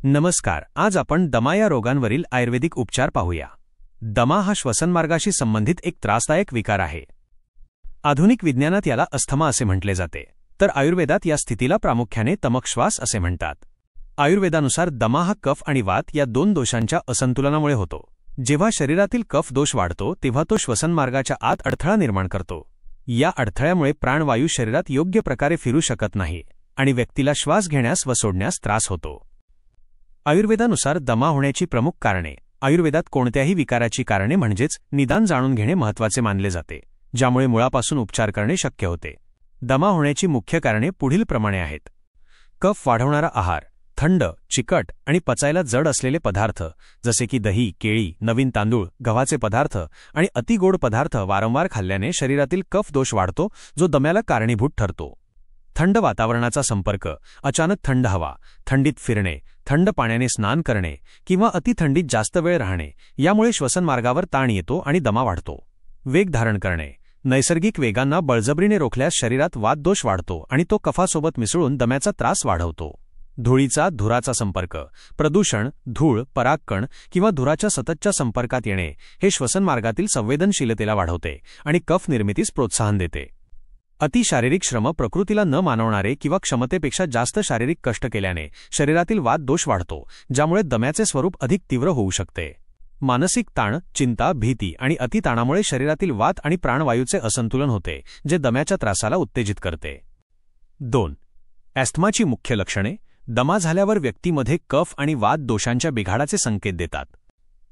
नमस्कार. आज आपण दमा या रोगांवरील आयुर्वेदिक उपचार पाहूया. दमा हा श्वसनमार्गाशी संबंधित एक त्रासदायक विकार आहे. आधुनिक विज्ञानात याला अस्थमा असे म्हटले जाते, तर आयुर्वेदात या स्थितीला प्रामुख्याने तमकश्वास असे म्हणतात. आयुर्वेदानुसार दमा हा कफ आणि वात या दोन दोषांच्या असंतुलनामुळे होतो. जेव्हा शरीरातील कफ दोष वाढतो तेव्हा तो श्वसनमार्गाच्या आत अडथळा निर्माण करतो. या अडथळ्यामुळे प्राणवायू शरीरात योग्य प्रकारे फिरू शकत नाही आणि व्यक्तीला श्वास घेण्यास व सोडण्यास त्रास होतो. आयुर्वेदानुसार दमा होण्याची प्रमुख कारणे. आयुर्वेदात कोणत्याही विकाराची कारणे म्हणजेच निदान जाणून घेणे महत्त्वाचे मानले जाते, ज्यामुळे मुळापासून उपचार करणे शक्य होते. दमा होण्याची मुख्य कारणे पुढीलप्रमाणे आहेत. कफ वाढवणारा आहार, थंड, चिकट आणि पचायला जड असलेले पदार्थ जसे की दही, केळी, नवीन तांदूळ, गव्हाचे पदार्थ आणि अतिगोड पदार्थ वारंवार खाल्ल्याने शरीरातील कफ दोष वाढतो, जो दम्याला कारणीभूत ठरतो. थंड वातावरणाचा संपर्क, अचानक थंड हवा, थंडीत फिरणे, थंड पाण्याने स्नान करणे किंवा अतिथंडीत जास्त वेळ राहणे यामुळे श्वसनमार्गावर ताण येतो आणि दमा वाढतो. वेग धारण करणे, नैसर्गिक वेगांना बळजबरीने रोखल्यास शरीरात वातदोष वाढतो आणि तो कफासोबत मिसळून दम्याचा त्रास वाढवतो. धुळीचा, धुराचा संपर्क, प्रदूषण, धूळ, परागकण किंवा धुराच्या सततच्या संपर्कात येणे हे श्वसनमार्गातील संवेदनशीलतेला वाढवते आणि कफ निर्मितीस प्रोत्साहन देते. अतिशारीरिक श्रम, प्रकृतीला न मानवणारे किंवा क्षमतेपेक्षा जास्त शारीरिक कष्ट केल्याने शरीरातील वात दोष वाढतो, ज्यामुळे दम्याचे स्वरूप अधिक तीव्र होऊ शकते. मानसिक ताण, चिंता, भीती आणि अतिताणामुळे शरीरातील वात आणि प्राणवायूचे असंतुलन होते, जे दम्याच्या त्रासाला उत्तेजित करते. 2. अस्थमाची मुख्य लक्षणे. दमा झाल्यावर व्यक्तीमध्ये कफ आणि वात दोषांच्या बिघाडाचे संकेत देतात.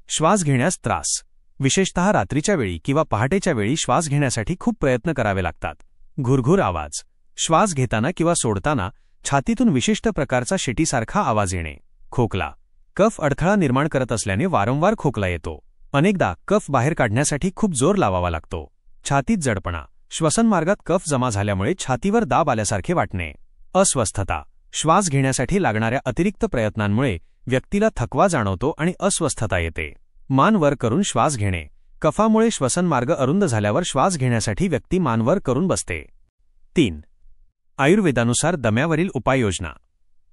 श्वास घेण्यास त्रास, विशेषतः रात्रीच्या वेळी किंवा पहाटेच्या वेळी श्वास घेण्यासाठी खूप प्रयत्न करावे लागतात. घुरघुर आवाज, श्वास घेताना किंवा सोडताना छातीतून विशिष्ट प्रकारचा शिटीसारखा आवाज येणे. खोकला, कफ अडथळा निर्माण करत असल्याने वारंवार खोकला येतो. अनेकदा कफ बाहेर काढण्यासाठी खूप जोर लावावा लागतो. छातीत जडपणा, श्वसनमार्गात कफ जमा झाल्यामुळे छातीवर दाब आल्यासारखे वाटणे. अस्वस्थता, श्वास घेण्यासाठी लागणाऱ्या अतिरिक्त प्रयत्नांमुळे व्यक्तीला थकवा जाणवतो आणि अस्वस्थता येते. मान वर करून श्वास घेणे, कफामुळे श्वसनमार्ग अरुंद झाल्यावर श्वास घेण्यासाठी व्यक्ती मान वर करून बसते. 3. आयुर्वेदानुसार दम्यावरील उपाययोजना.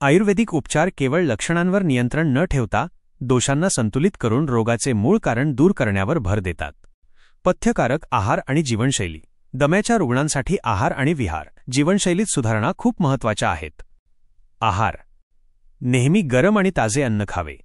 आयुर्वेदिक उपचार केवळ लक्षणांवर नियंत्रण न ठेवता दोषांना संतुलित करून रोगाचे मूळ कारण दूर करण्यावर भर देतात. पथ्यकारक आहार आणि जीवनशैली. दम्याच्या रुग्णांसाठी आहार आणि विहार, जीवनशैलीत सुधारणा खूप महत्त्वाच्या आहेत. आहार. नेहमी गरम आणि ताजे अन्न खावे.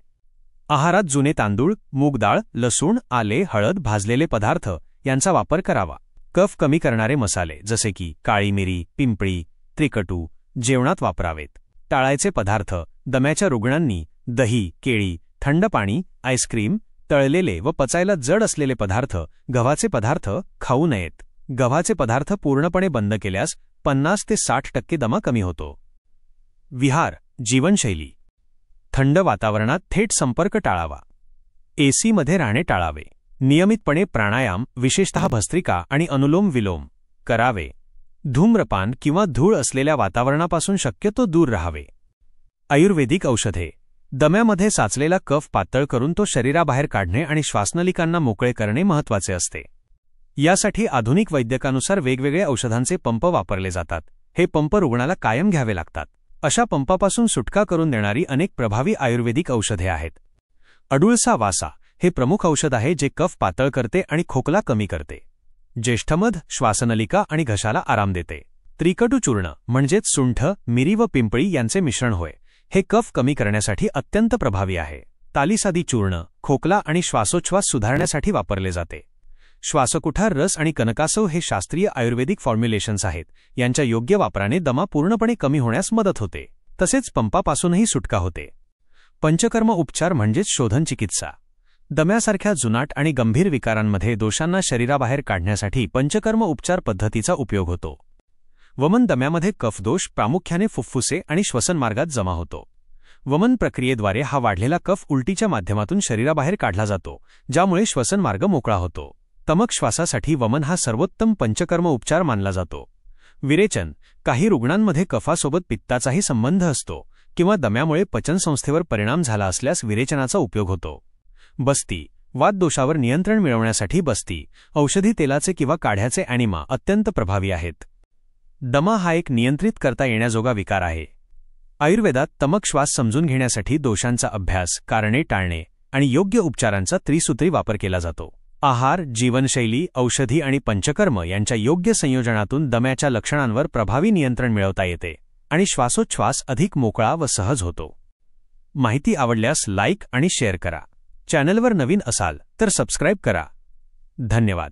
आहारात जुने तांदूळ, मूग डाळ, लसूण, आले, हळद, भाजलेले पदार्थ यांचा वापर करावा. कफ कमी करणारे मसाले जसे की काळी मिरी, पिंपळी, त्रिकटू जेवणात वापरावेत. टाळायचे पदार्थ. दम्याच्या रुग्णांनी दही, केळी, थंड पाणी, आईस्क्रीम, तळलेले व पचायला जड असलेले पदार्थ, गव्हाचे पदार्थ खाऊ नयेत. गव्हाचे पदार्थ पूर्णपणे बंद केल्यास 50 ते 60% दमा कमी होतो. विहार, जीवनशैली. थंड वातावरणात थेट संपर्क टाळावा. एसीमध्ये राहणे टाळावे. नियमितपणे प्राणायाम, विशेषतः भस्त्रिका आणि अनुलोम विलोम करावे. धूम्रपान किंवा धूळ असलेल्या वातावरणापासून शक्यतो दूर राहावे. आयुर्वेदिक औषधे. दम्यामध्ये साचलेला कफ पातळ करून तो शरीराबाहेर काढणे आणि श्वासनलिकांना मोकळे करणे महत्त्वाचे असते. यासाठी आधुनिक वैद्यकानुसार वेगवेगळ्या औषधांचे पंप वापरले जातात. हे पंप रुग्णाला कायम घ्यावे लागतात. अशा पंपापासून सुटका करून देणारी अनेक प्रभावी आयुर्वेदिक औषधे आहेत. अडुळसा वासा हे प्रमुख औषध आहे जे कफ पातळ करते आणि खोकला कमी करते. ज्येष्ठमध श्वासनलिका आणि घशाला आराम देते. त्रिकटू चूर्ण म्हणजेच सुंठ, मिरी व पिंपळी यांचे मिश्रण होय. हे कफ कमी करण्यासाठी अत्यंत प्रभावी आहे. तालीसादी चूर्ण खोकला आणि श्वासोच्छ्वास सुधारण्यासाठी वापरले जाते. श्वासकुठार रस आणि कनकासव हे शास्त्रीय आयुर्वेदिक फॉर्म्युलेशन्स आहेत. यांच्या योग्य वापराने दमा पूर्णपणे कमी होण्यास मदत होते, तसेच पंपापासूनही सुटका होते. पंचकर्म उपचार म्हणजेच शोधन चिकित्सा. दम्यासारख्या जुनाट आणि गंभीर विकारांमध्ये दोषांना शरीराबाहेर काढण्यासाठी पंचकर्म उपचार पद्धतीचा उपयोग होतो. वमन. दम्यामध्ये कफदोष प्रामुख्याने फुफ्फुसे आणि श्वसनमार्गात जमा होतो. वमन प्रक्रियेद्वारे हा वाढलेला कफ उलटीच्या माध्यमातून शरीराबाहेर काढला जातो, ज्यामुळे श्वसनमार्ग मोकळा होतो. तमक श्वासासाठी वमन हा सर्वोत्तम पंचकर्म उपचार मानला जातो. विरेचन. काही रुग्णांमध्ये कफासोबत पित्ताचाही संबंध असतो किंवा दम्यामुळे पचनसंस्थेवर परिणाम झाला असल्यास विरेचनाचा उपयोग होतो. बस्ती. वातदोषावर नियंत्रण मिळवण्यासाठी बस्ती, औषधी तेलाचे किंवा काढ्याचे ॲनिमा अत्यंत प्रभावी आहेत. दमा हा एक नियंत्रित करता येण्याजोगा विकार आहे. आयुर्वेदात तमक श्वास समजून घेण्यासाठी दोषांचा अभ्यास, कारणे टाळणे आणि योग्य उपचारांचा त्रिसूत्री वापर केला जातो. आहार, जीवनशैली, औषधी आणि पंचकर्म यांच्या योग्य संयोजनातून दम्याच्या लक्षणांवर प्रभावी नियंत्रण मिळवता येते आणि श्वासोच्छ्वास अधिक मोकळा व सहज होतो. माहिती आवडल्यास लाईक आणि शेअर करा. चॅनलवर नवीन असाल तर सबस्क्राईब करा. धन्यवाद.